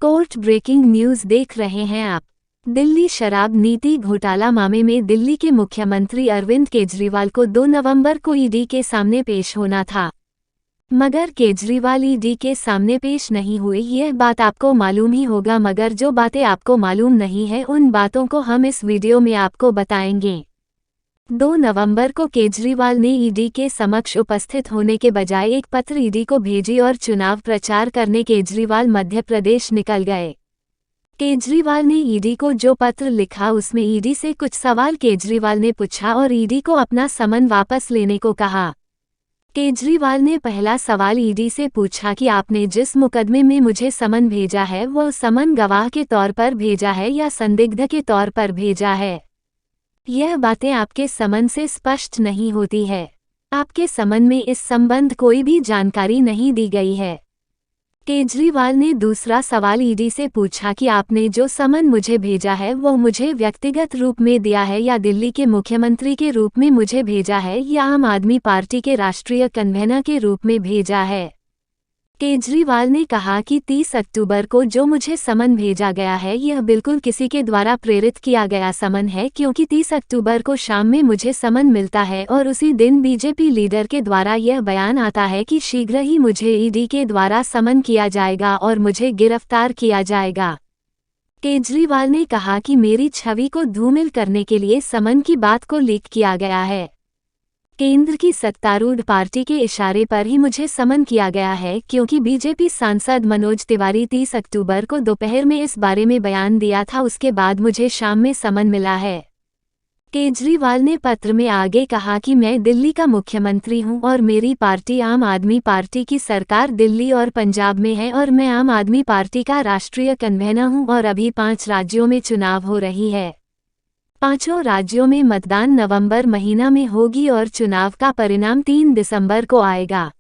Court breaking news देख रहे हैं आप। दिल्ली शराब नीति घोटाला मामले में दिल्ली के मुख्यमंत्री अरविंद केजरीवाल को 2 नवंबर को ईडी के सामने पेश होना था, मगर केजरीवाल ईडी के सामने पेश नहीं हुए। यह बात आपको मालूम ही होगा, मगर जो बातें आपको मालूम नहीं है उन बातों को हम इस वीडियो में आपको बताएंगे। 2 नवंबर को केजरीवाल ने ईडी के समक्ष उपस्थित होने के बजाय एक पत्र ईडी को भेजी और चुनाव प्रचार करने केजरीवाल मध्य प्रदेश निकल गए। केजरीवाल ने ईडी को जो पत्र लिखा उसमें ईडी से कुछ सवाल केजरीवाल ने पूछा और ईडी को अपना समन वापस लेने को कहा। केजरीवाल ने पहला सवाल ईडी से पूछा कि आपने जिस मुकदमे में मुझे समन भेजा है वो समन गवाह के तौर पर भेजा है या संदिग्ध के तौर पर भेजा है। यह बातें आपके समन से स्पष्ट नहीं होती है। आपके समन में इस संबंध कोई भी जानकारी नहीं दी गई है। केजरीवाल ने दूसरा सवाल ईडी से पूछा कि आपने जो समन मुझे भेजा है वो मुझे व्यक्तिगत रूप में दिया है या दिल्ली के मुख्यमंत्री के रूप में मुझे भेजा है या आम आदमी पार्टी के राष्ट्रीय कन्वेनर के रूप में भेजा है। केजरीवाल ने कहा कि 30 अक्टूबर को जो मुझे समन भेजा गया है यह बिल्कुल किसी के द्वारा प्रेरित किया गया समन है, क्योंकि 30 अक्टूबर को शाम में मुझे समन मिलता है और उसी दिन बीजेपी लीडर के द्वारा यह बयान आता है कि शीघ्र ही मुझे ईडी के द्वारा समन किया जाएगा और मुझे गिरफ्तार किया जाएगा। केजरीवाल ने कहा कि मेरी छवि को धूमिल करने के लिए समन की बात को लीक किया गया है। केंद्र की सत्तारूढ़ पार्टी के इशारे पर ही मुझे समन किया गया है, क्योंकि बीजेपी सांसद मनोज तिवारी 30 अक्टूबर को दोपहर में इस बारे में बयान दिया था, उसके बाद मुझे शाम में समन मिला है। केजरीवाल ने पत्र में आगे कहा कि मैं दिल्ली का मुख्यमंत्री हूं और मेरी पार्टी आम आदमी पार्टी की सरकार दिल्ली और पंजाब में है और मैं आम आदमी पार्टी का राष्ट्रीय कन्वेनर हूं और अभी 5 राज्यों में चुनाव हो रही है। 5 राज्यों में मतदान नवंबर महीना में होगी और चुनाव का परिणाम 3 दिसंबर को आएगा।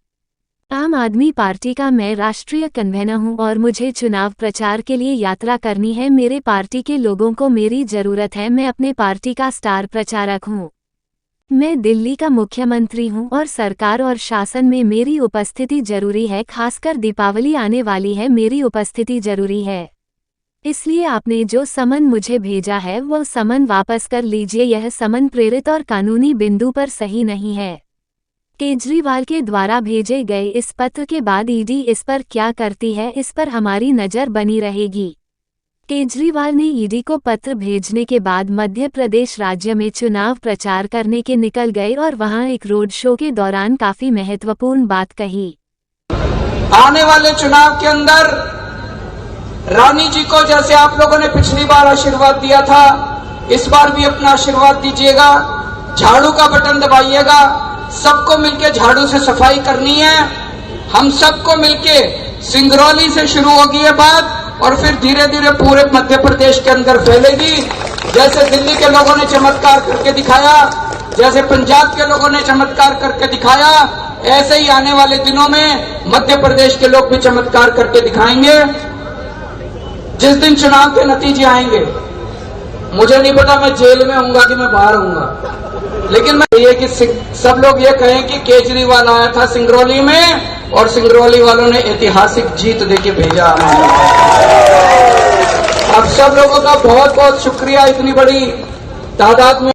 आम आदमी पार्टी का मैं राष्ट्रीय कन्वेनर हूं और मुझे चुनाव प्रचार के लिए यात्रा करनी है। मेरे पार्टी के लोगों को मेरी जरूरत है। मैं अपने पार्टी का स्टार प्रचारक हूं। मैं दिल्ली का मुख्यमंत्री हूं और सरकार और शासन में मेरी उपस्थिति जरूरी है। खासकर दीपावली आने वाली है, मेरी उपस्थिति जरूरी है। इसलिए आपने जो समन मुझे भेजा है वो समन वापस कर लीजिए। यह समन प्रेरित और कानूनी बिंदु पर सही नहीं है। केजरीवाल के द्वारा भेजे गए इस पत्र के बाद ईडी इस पर क्या करती है, इस पर हमारी नज़र बनी रहेगी। केजरीवाल ने ईडी को पत्र भेजने के बाद मध्य प्रदेश राज्य में चुनाव प्रचार करने के निकल गए और वहां एक रोड शो के दौरान काफी महत्वपूर्ण बात कही। आने वाले चुनाव के अंदर रानी जी को जैसे आप लोगों ने पिछली बार आशीर्वाद दिया था, इस बार भी अपना आशीर्वाद दीजिएगा। झाड़ू का बटन दबाइएगा। सबको मिलके झाड़ू से सफाई करनी है। हम सबको मिलके सिंगरौली से शुरू होगी ये बात और फिर धीरे धीरे पूरे मध्य प्रदेश के अंदर फैलेगी। जैसे दिल्ली के लोगों ने चमत्कार करके दिखाया, जैसे पंजाब के लोगों ने चमत्कार करके दिखाया, ऐसे ही आने वाले दिनों में मध्य प्रदेश के लोग भी चमत्कार करके दिखाएंगे। जिस दिन चुनाव के नतीजे आएंगे, मुझे नहीं पता मैं जेल में होऊंगा कि मैं बाहर होऊंगा, लेकिन मैं ये कि सब लोग ये कहें कि केजरीवाल आया था सिंगरौली में और सिंगरौली वालों ने ऐतिहासिक जीत देके भेजा। आप सब लोगों का बहुत बहुत शुक्रिया, इतनी बड़ी तादाद में